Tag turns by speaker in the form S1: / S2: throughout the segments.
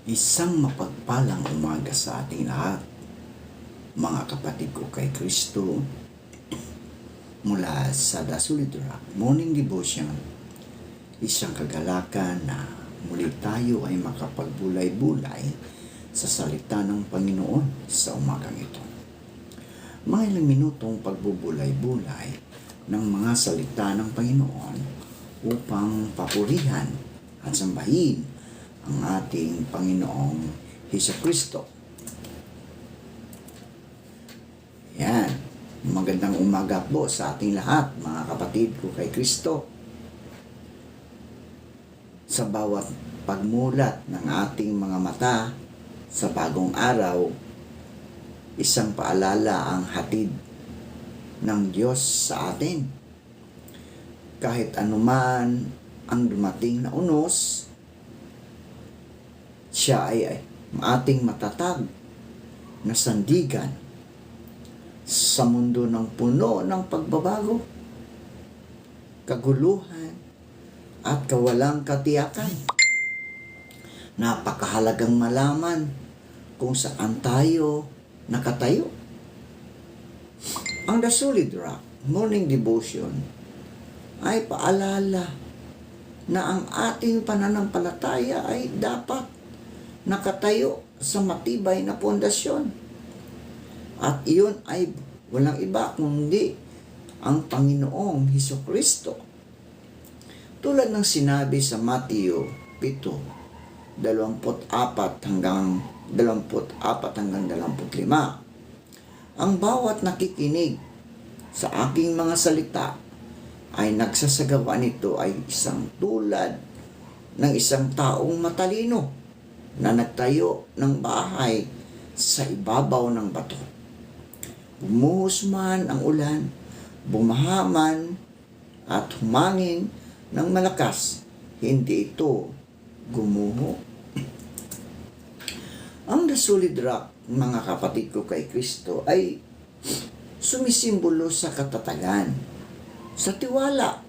S1: Isang mapagpalang umaga sa ating lahat, mga kapatid ko kay Kristo, mula sa The Solid Rock Morning Devotion. Isang kagalakan na muli tayo ay makapagbulay-bulay sa salita ng Panginoon sa umagang ito. Mga ilang minutong pagbubulay-bulay ng mga salita ng Panginoon upang papurihan at sambahin ang ating Panginoong Hesukristo. Yan. Magandang umaga po sa ating lahat, mga kapatid ko kay Kristo. Sa bawat pagmulat ng ating mga mata sa bagong araw, isang paalala ang hatid ng Diyos sa atin. Kahit anuman ang dumating na unos, siya ay ating matatag na sandigan sa mundo ng puno ng pagbabago, kaguluhan, at kawalang katiyakan. Napakahalagang malaman kung saan tayo nakatayo. Ang The Solid Rock Morning Devotion ay paalala na ang ating pananampalataya ay dapat nakatayo sa matibay na pundasyon. At iyon ay walang iba kundi ang Panginoong Hesukristo. Tulad ng sinabi sa Mateo 7:24 hanggang 25, ang bawat nakikinig sa aking mga salita ay nagsasagawa nito ay isang tulad ng isang taong matalino na nagtayo ng bahay sa ibabaw ng bato. Bumuhos man ang ulan, bumaha man at humangin ng malakas, hindi ito gumuho. Ang The Solid Rock, mga kapatid ko kay Kristo, ay sumisimbolo sa katatagan, sa tiwala,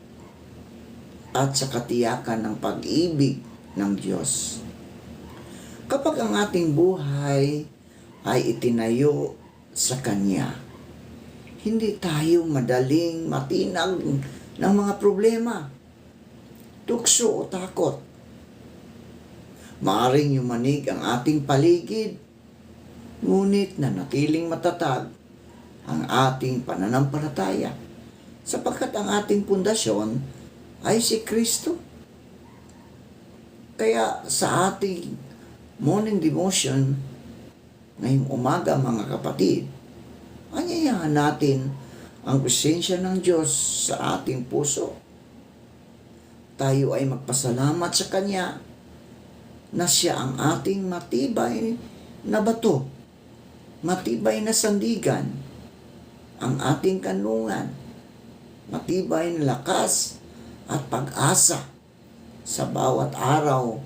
S1: at sa katiyakan ng pag-ibig ng Diyos. Kapag ang ating buhay ay itinayo sa Kanya, hindi tayo madaling matinag ng mga problema, tukso o takot. Maaring yumanig ang ating paligid, ngunit nanatiling matatag ang ating pananampalataya, sapagkat ang ating pundasyon ay si Kristo. Kaya sa ating morning devotion ngayong umaga, mga kapatid, anyayahan natin ang presensya ng Diyos sa ating puso. Tayo ay magpasalamat sa Kanya na Siya ang ating matibay na bato, matibay na sandigan, ang ating kanlungan, matibay na lakas at pag-asa sa bawat araw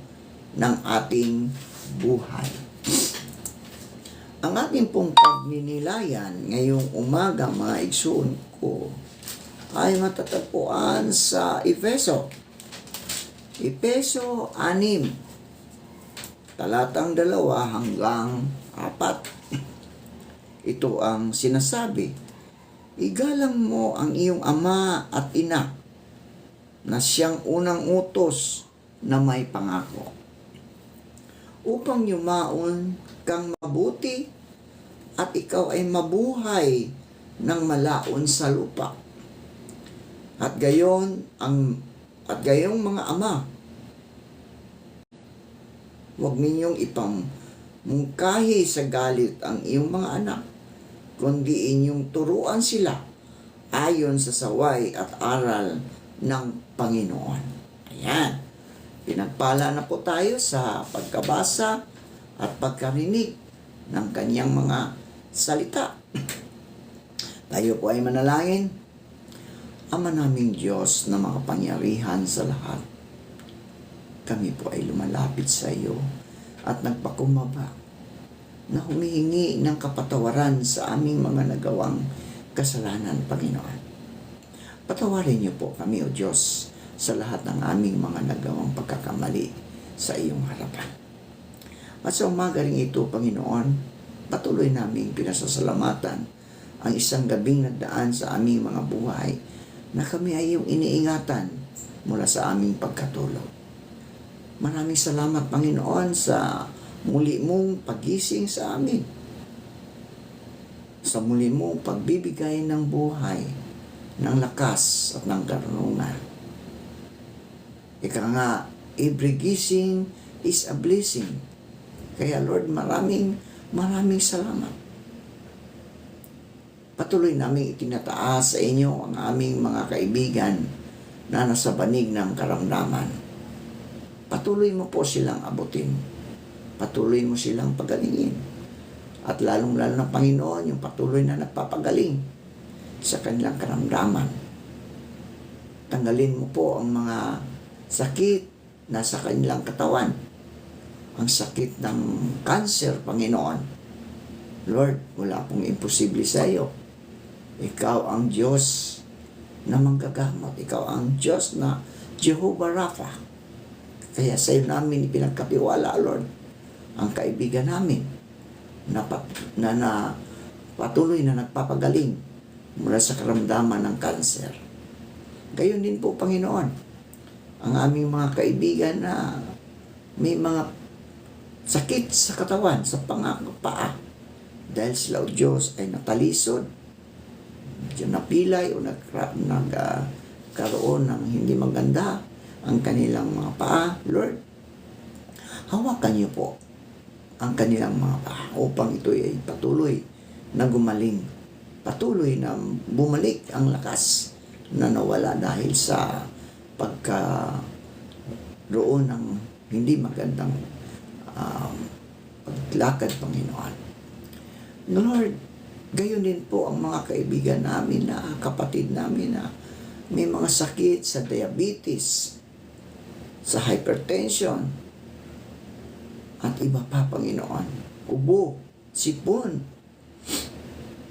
S1: ng ating buhay. Ang ating pong pagninilayan ngayong umaga, mga igsoon ko, ay matatagpuan sa Efeso 6, talatang 2 hanggang 4. Ito ang sinasabi: igalang mo ang iyong ama at ina, na siyang unang utos na may pangako, upang yumaon kang mabuti at ikaw ay mabuhay ng malaon sa lupa. At gayong mga ama, huwag ninyong ipamungkahi sa galit ang iyong mga anak, kundi inyong turuan sila ayon sa saway at aral ng Panginoon. Ayan. Pinagpala na po tayo sa pagkabasa at pagkarinig ng Kanyang mga salita. Tayo po ay manalangin. Ama naming Diyos na makapangyarihan sa lahat, kami po ay lumalapit sa iyo at nagpakumbaba na humihingi ng kapatawaran sa aming mga nagawang kasalanan, Panginoon. Patawarin niyo po kami, O Diyos, sa lahat ng aming mga nagawang pagkakamali sa iyong harapan. At sa umaga rin ito, Panginoon, patuloy naming pinasasalamatan ang isang gabing nagdaan sa aming mga buhay na kami ay iyong iniingatan mula sa aming pagkatulog. Maraming salamat, Panginoon, sa muli mong pagising sa amin, sa muli mong pagbibigay ng buhay, ng lakas at ng karunungan. Ika nga, every gising is a blessing. Kaya Lord, maraming salamat. Patuloy namin itinataas sa inyo ang aming mga kaibigan na nasa banig ng karamdaman. Patuloy mo po silang abutin. Patuloy mo silang pagalingin. At lalong-lalo na, Panginoon, yung patuloy na nagpapagaling sa kanilang karamdaman. Tanggalin mo po ang mga sakit na sa kanilang katawan. Ang sakit ng cancer, Panginoon. Lord, wala pong imposible sa iyo. Ikaw ang Diyos na manggagamot. Ikaw ang Diyos na Jehovah Rapha. Kaya sa iyo namin ipinagkapiwala, Lord, ang kaibigan namin na patuloy na nagpapagaling mula sa karamdaman ng cancer. Gayon din po, Panginoon, ang aming mga kaibigan na may mga sakit sa katawan, sa paa, dahil sila o Diyos ay natalisod, napilay o nagkaroon ng hindi maganda ang kanilang mga paa. Lord, hawakan niyo po ang kanilang mga paa upang ito ay patuloy na gumaling, patuloy na bumalik ang lakas na nawala dahil sa pagkaroon ng hindi magandang paglakad, Panginoon. Lord, gayon din po ang mga kaibigan namin na kapatid namin na may mga sakit sa diabetes, sa hypertension, at iba pa, Panginoon. Ubo, sipon,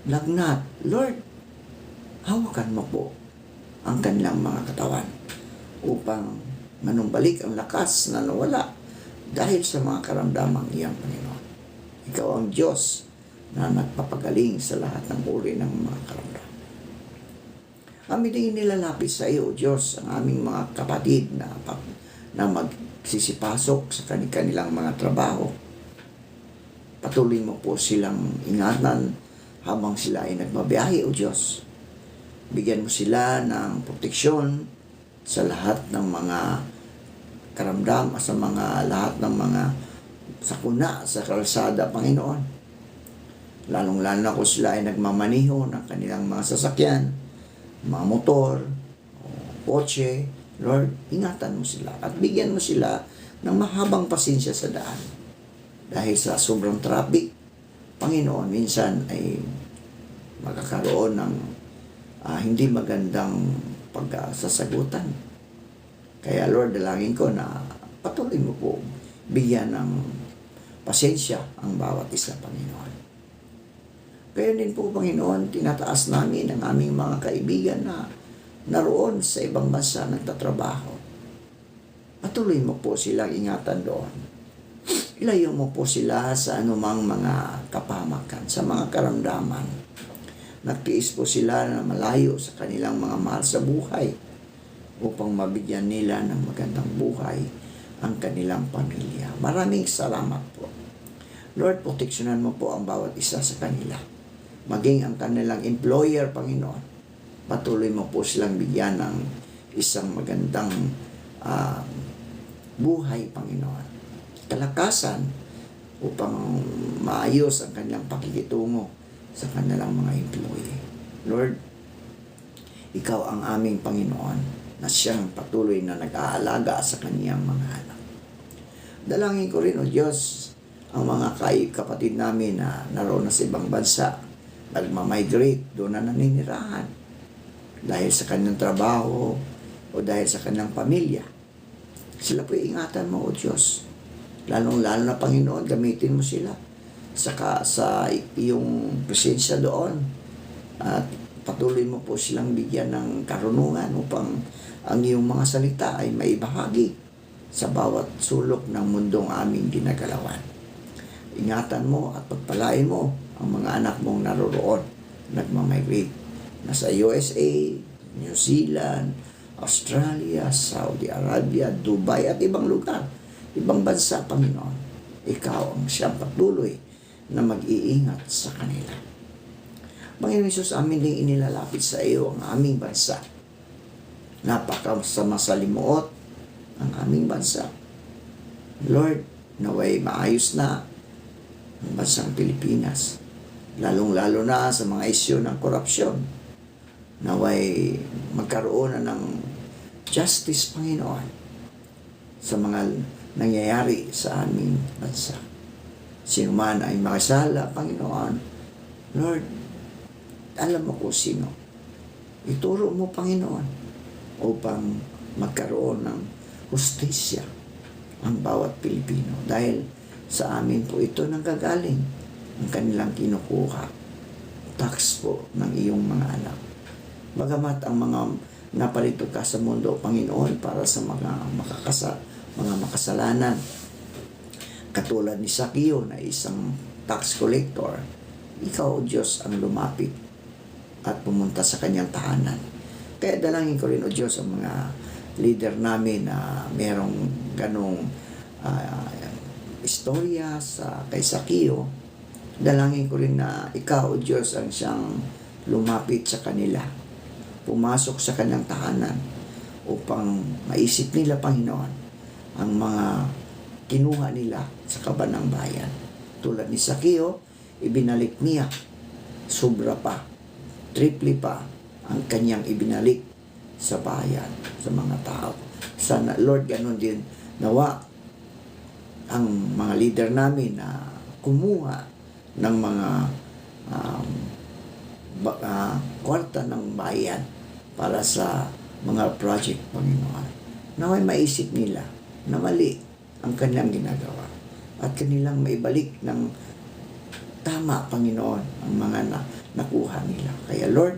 S1: lagnat. Lord, hawakan mo po ang kanilang mga katawan upang manumbalik ang lakas na nawala dahil sa mga karamdamang iyan, Panginoon. Ikaw ang Diyos na nagpapagaling sa lahat ng uri ng mga karamdaman. Kami din nilalapit sa iyo, Diyos, ang aming mga kapatid na magsisipasok sa kanilang mga trabaho. Patuloy mo po silang ingatan habang sila ay nagbabiyahe, O Diyos. Bigyan mo sila ng proteksyon sa lahat ng mga karamdam, sa lahat ng mga sakuna sa kalsada, Panginoon. Lalong-lalo na kung sila ay nagmamaniho ng kanilang mga sasakyan, mga motor, kotse. Lord, ingatan mo sila at bigyan mo sila ng mahabang pasensya sa daan. Dahil sa sobrang traffic, Panginoon, minsan ay magkakaroon ng hindi magandang pagsasagutan. Kaya Lord, dalangin ko na patuloy mo po bigyan ng pasensya ang bawat isa, Panginoon. Kaya din po, Panginoon, tinataas namin ang aming mga kaibigan na naroon sa ibang bansa nagtatrabaho. Patuloy mo po silang ingatan doon. Ilayo mo po sila sa anumang mga kapamakan, sa mga karamdaman. Nagtiis po sila na malayo sa kanilang mga mahal sa buhay upang mabigyan nila ng magandang buhay ang kanilang pamilya. Maraming salamat po. Lord, proteksyonan mo po ang bawat isa sa kanila. Maging ang kanilang employer, Panginoon. Patuloy mo po silang bigyan ng isang magandang buhay, Panginoon. Kalakasan upang maayos ang kanilang pakikitungo sa kanilang mga employee. Lord, ikaw ang aming Panginoon na siyang patuloy na nag-aalaga sa kaniyang mga anak. Dalangin ko rin, O Diyos, ang mga kapatid namin na naroon na sa ibang bansa, nagmamigrate, doon na naninirahan dahil sa kanilang trabaho o dahil sa kanilang pamilya. Sila po ingatan mo, O Diyos. Lalong-lalo na, Panginoon, gamitin mo sila sa iyong presensya doon. At patuloy mo po silang bigyan ng karunungan upang ang iyong mga salita ay maibahagi sa bawat sulok ng mundong aming ginagalawan. ingatan mo at pagpalain mo ang mga anak mong naroroon, nagmamigrate. Nasa USA, New Zealand, Australia, Saudi Arabia, Dubai at ibang lugar, ibang bansa, Panginoon. Ikaw ang siyang patuloy na mag-iingat sa kanila. Panginoon Hesus, amin din inilalapit sa iyo ang aming bansa. Napakasama sa limuot ang aming bansa. Lord, naway maayos na ang bansang Pilipinas. Lalong-lalo na sa mga isyu ng korupsyon. Naway magkaroon na ng justice, Panginoon, sa mga nangyayari sa aming bansa. Sino man ay makasala, Panginoon, Lord, alam mo kung sino. Ituro mo, Panginoon, upang magkaroon ng hustisya ang bawat Pilipino. Dahil sa amin po ito nanggagaling ang kanilang kinukuha. Tax po ng iyong mga anak. Bagamat ang mga napalito ka sa mundo, Panginoon, para sa mga makasalanan. Katulad ni Sakio na isang tax collector, ikaw, Diyos, ang lumapit at pumunta sa kanyang tahanan. Kaya dalangin ko rin, O Diyos, ang mga leader namin na merong ganong istorya kay Sakio. Dalangin ko rin na ikaw, O Diyos, ang siyang lumapit sa kanila, pumasok sa kanyang tahanan upang maisip nila, Panginoon, ang mga kinuha nila sa kabanang bayan. Tulad ni Sakio, ibinalik niya, sobra pa, triple pa ang kanyang ibinalik sa bayan, sa mga tao. Sana, Lord, ganun din nawa ang mga leader namin na kumuha ng mga kwarta ng bayan para sa mga project, Panginoon. Naway maisip nila na mali ang kanilang ginagawa at kanilang maibalik ng tama, Panginoon, ang mga nakuha nila. Kaya Lord,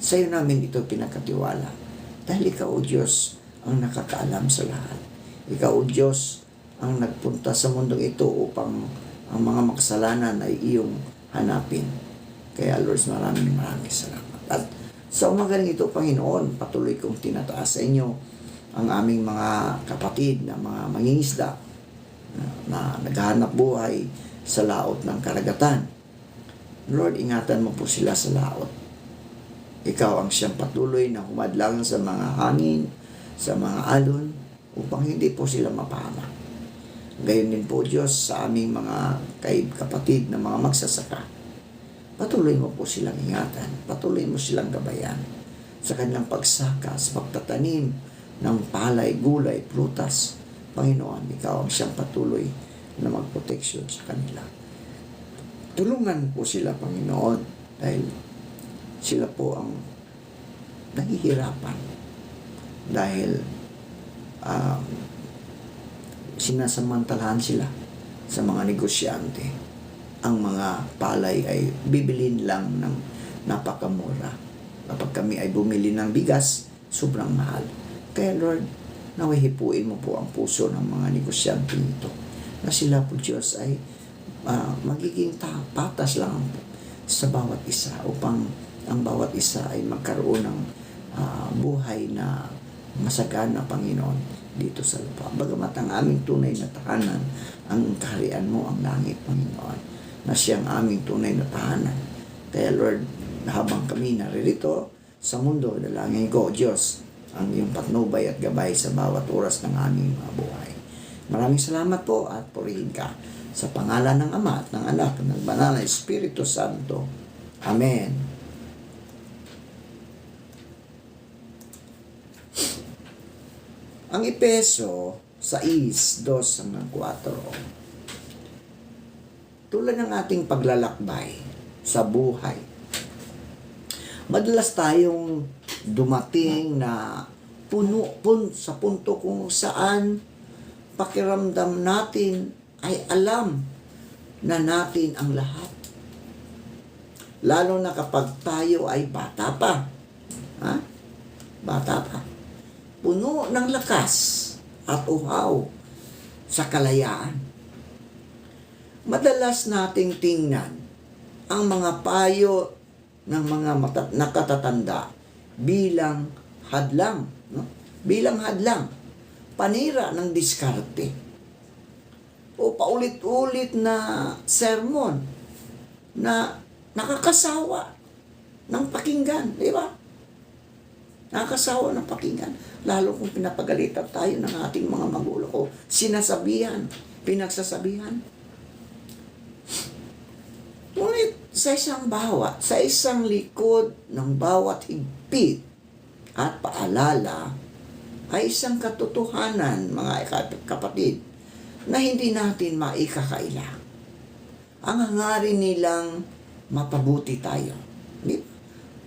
S1: sa iyo namin ito pinakatiwala. Dahil ikaw, O Diyos, ang nakakaalam sa lahat. Ikaw, O Diyos, ang nagpunta sa mundong ito upang ang mga makasalanan ay iyong hanapin. Kaya Lord, maraming salamat. At sa umagaling ito, Panginoon, patuloy kong tinataas sa inyo ang aming mga kapatid na mga mangingisda na naghahanap buhay sa laot ng karagatan. Lord, ingatan mo po sila sa laot. Ikaw ang siyang patuloy na humadlang sa mga hangin, sa mga alon, upang hindi po sila mapahamak. Gayon din po, Diyos, sa aming mga kapatid na mga magsasaka. Patuloy mo po silang ingatan, patuloy mo silang gabayan sa kanilang pagsaka, sa pagtatanim ng palay, gulay, prutas. Panginoon, ikaw ang siyang patuloy na magproteksyon sa kanila. Tulungan po sila, Panginoon, dahil sila po ang nahihirapan dahil sinasamantalahan sila sa mga negosyante. Ang mga palay ay bibilin lang ng napakamura. Kapag kami ay bumili ng bigas, sobrang mahal. Kaya Lord, nawihipuin mo po ang puso ng mga negosyante nito na sila po, Diyos, ay magiging patas lang sa bawat isa upang ang bawat isa ay magkaroon ng buhay na masagana, Panginoon, dito sa lupa. Bagamat ang aming tunay na tahanan, ang kaharian mo ang langit, Panginoon, na siyang aming tunay na tahanan. Kaya Lord, habang kami naririto sa mundo, dalangin ko, Diyos, ang iyong patnubay at gabay sa bawat oras ng aming mga buhay. Maraming salamat po at purihin ka sa pangalan ng Ama at ng Anak at ng Banal na Espiritu Santo. Amen. Ang Efeso 6:2-4. Tulad ng ating paglalakbay sa buhay, madalas tayong dumating na sa punto kung saan pakiramdam natin ay alam na natin ang lahat. Lalo na kapag tayo ay bata pa. Bata pa. Puno ng lakas at uhaw sa kalayaan. madalas nating tingnan ang mga payo ng mga nakatatanda bilang hadlang, no? Bilang hadlang, panira ng diskarte o paulit-ulit na sermon na nakakasawa ng pakinggan, di ba? Nakakasawa ng pakinggan, lalo kung pinapagalitan tayo ng ating mga magulang o sinasabihan, pinagsasabihan. Ngunit sa isang likod ng bawat higpit at paalala ay isang katotohanan, mga kapatid, na hindi natin maikakaila. Ang hangarin nilang mapabuti tayo.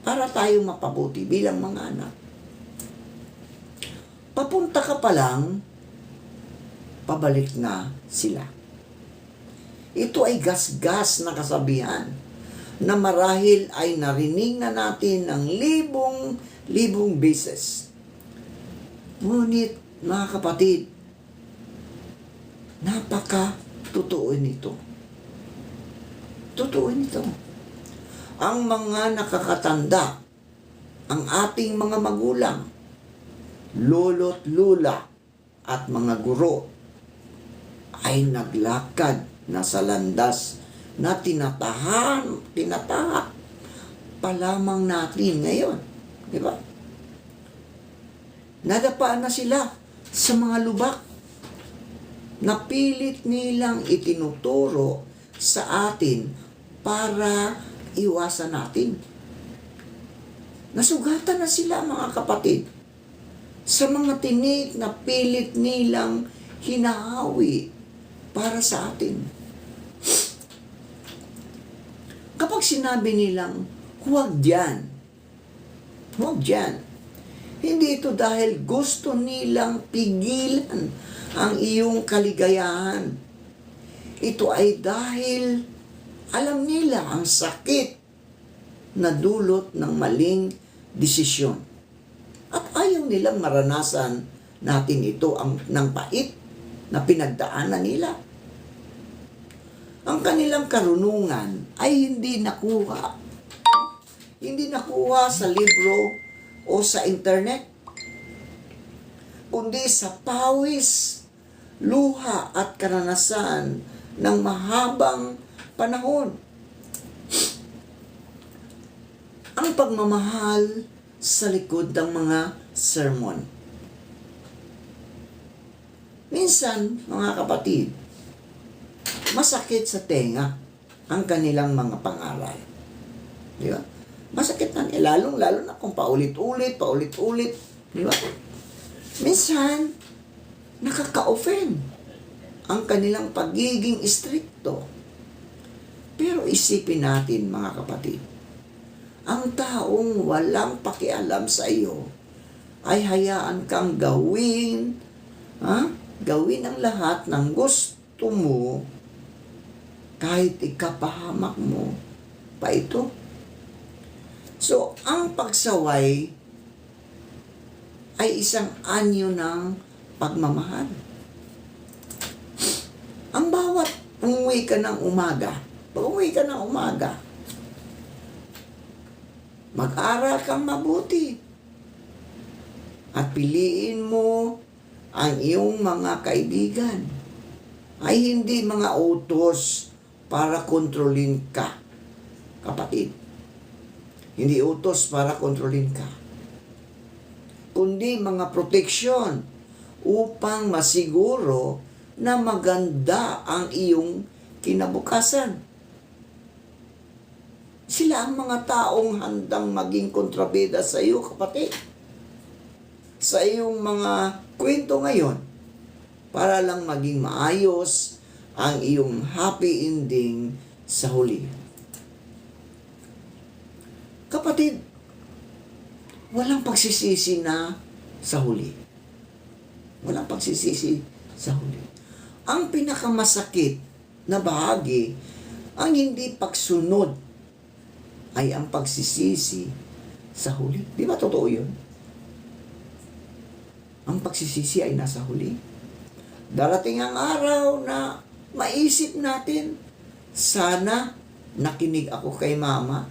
S1: Para tayo mapabuti bilang mga anak. Papunta ka pa lang, pabalik na sila. Ito ay gasgas na kasabihan na marahil ay narinig na natin ng libong beses. Ngunit, mga kapatid, napaka-totoo nito. Totoo nito. Ang mga nakakatanda, ang ating mga magulang, lolo't lula at mga guro ay naglakad na sa landas na tinatahak pa lamang natin ngayon. Di ba? Nadapaan na sila sa mga lubak. Napilit nilang itinuturo sa atin para iwasan natin. Nasugatan na sila, mga kapatid, sa mga tinik na pilit nilang hinahawi para sa atin. Kapag sinabi nilang, huwag dyan, hindi ito dahil gusto nilang pigilan ang iyong kaligayahan. Ito ay dahil alam nila ang sakit na dulot ng maling desisyon. At ayaw nilang maranasan natin ito ng pait na pinagdaanan nila. Ang kanilang karunungan ay hindi nakuha sa libro o sa internet, kundi sa pawis, luha at karanasan ng mahabang panahon. Ang pagmamahal sa likod ng mga sermon. Minsan, mga kapatid, masakit sa tenga ang kanilang mga pangaral. Di ba? Masakit na nila, lalo na kung paulit-ulit. Di ba? Minsan, nakaka-offend ang kanilang pagiging istrikto. Pero isipin natin, mga kapatid, ang taong walang pakialam sa iyo ay hayaan kang gawin ang lahat ng gusto mo kahit ikapahamak mo pa ito. So, ang pagsaway ay isang anyo ng pagmamahal. Ang bawat umuwi ka ng umaga, mag-aral kang mabuti at piliin mo ang iyong mga kaibigan ay hindi mga utos para kontrolin ka, kapatid. Hindi utos para kontrolin ka, kundi mga proteksyon upang masiguro na maganda ang iyong kinabukasan. Sila ang mga taong handang maging kontrabida sa iyo, kapatid. Sa iyong mga kwento ngayon, para lang maging maayos ang iyong happy ending sa huli. Kapatid, walang pagsisisi na sa huli. Walang pagsisisi sa huli. Ang pinakamasakit na bahagi, ang hindi pagsunod, ay ang pagsisisi sa huli. Di ba totoo yun? Ang pagsisisi ay nasa huli. Darating ang araw na maisip natin, sana nakinig ako kay mama,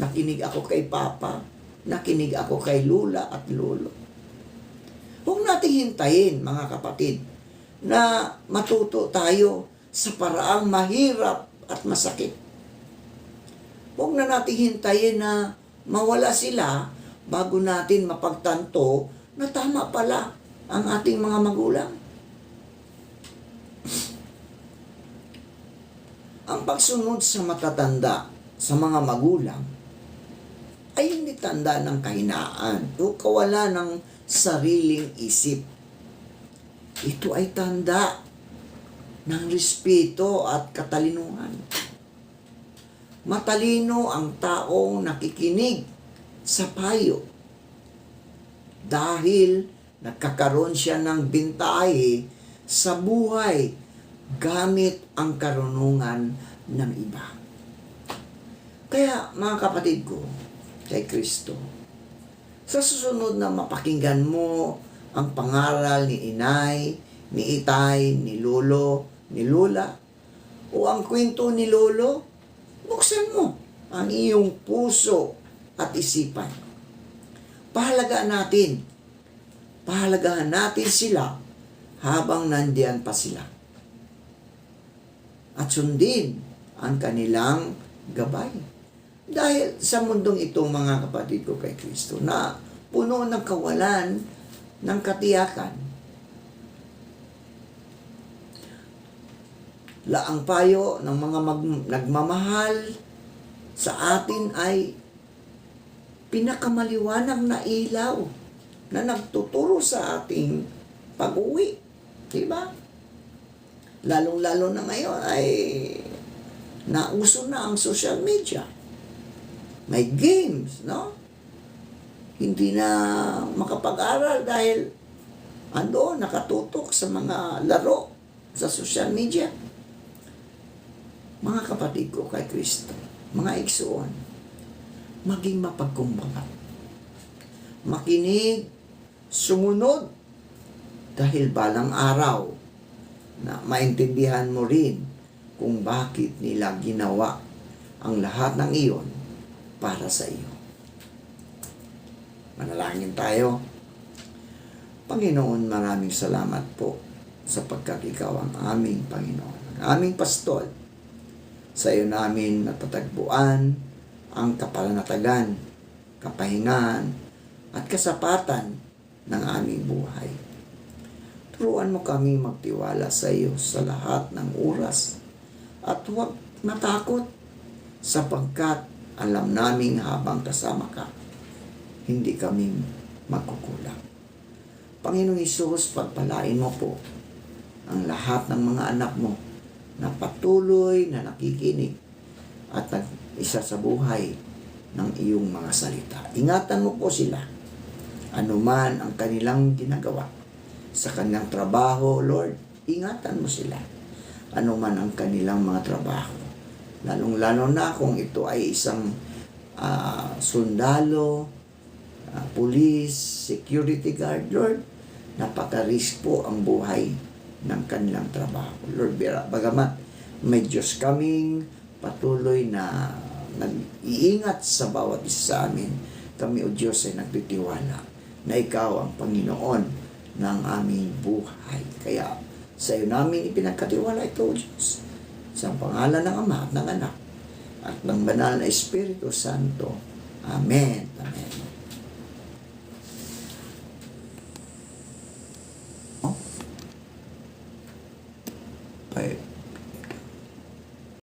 S1: nakinig ako kay papa, nakinig ako kay lula at lolo. Huwag nating hintayin, mga kapatid, na matuto tayo sa paraang mahirap at masakit. Huwag na nating hintayin na mawala sila bago natin mapagtanto na tama pala ang ating mga magulang. Ang pagsunod sa matatanda, sa mga magulang, ay hindi tanda ng kahinaan o kawalan ng sariling isip. Ito ay tanda ng respeto at katalinuhan. Matalino ang taong nakikinig sa payo dahil nagkakaroon siya ng bintahe sa buhay gamit ang karunungan ng iba. Kaya mga kapatid ko, kay Kristo, sa susunod na mapakinggan mo ang pangaral ni inay, ni itay, ni lolo, ni lola, o ang kwento ni lolo, buksan mo ang iyong puso at isipan. Pahalagahan natin sila habang nandiyan pa sila. At sundin ang kanilang gabay. Dahil sa mundong ito, mga kapatid ko kay Kristo, na puno ng kawalan ng katiyakan, laang payo ng mga nagmamahal sa atin ay pinakamaliwanag na ilaw na nagtuturo sa ating pag-uwi. Diba? Lalong-lalo na ngayon ay nauso na ang social media. May games, no? Hindi na makapag-aral dahil andoon nakatutok sa mga laro sa social media. Mga kapatid ko kay Kristo, mga igsoon, maging mapagkumbaba. Makinig, sumunod, dahil balang araw na maintindihan mo rin kung bakit nila ginawa ang lahat ng iyon para sa iyo. Manalangin tayo. Panginoon, maraming salamat po sapagkat ikaw ang aming Panginoon, ang aming pastol. Sa iyo namin natatagpuan ang kapanatagan, kapahingahan, at kasapatan ng aming buhay. Turuan mo kami magtiwala sa iyo sa lahat ng oras at huwag matakot sapagkat alam namin habang kasama ka, hindi kami magkukulang. Panginoong Hesus, pagpalain mo po ang lahat ng mga anak mo na patuloy na nakikinig at nag-isa sa buhay ng iyong mga salita. Ingatan mo po sila, anuman ang kanilang ginagawa sa kanilang trabaho, Lord, ingatan mo sila, anuman ang kanilang mga trabaho. Lalong-lalo na kung ito ay isang sundalo, police, security guard, Lord, napaka-risk po ang buhay ng kanilang trabaho. Lord, bagamat may Diyos kaming patuloy na nag-iingat sa bawat isa sa amin, kami o Diyos ay nagtitiwala na ikaw ang Panginoon ng aming buhay. Kaya sa iyo namin ipinagkatiwala ito, O Diyos, sa pangalan ng Ama at ng Anak at ng Banal na Espiritu Santo. Amen. Amen.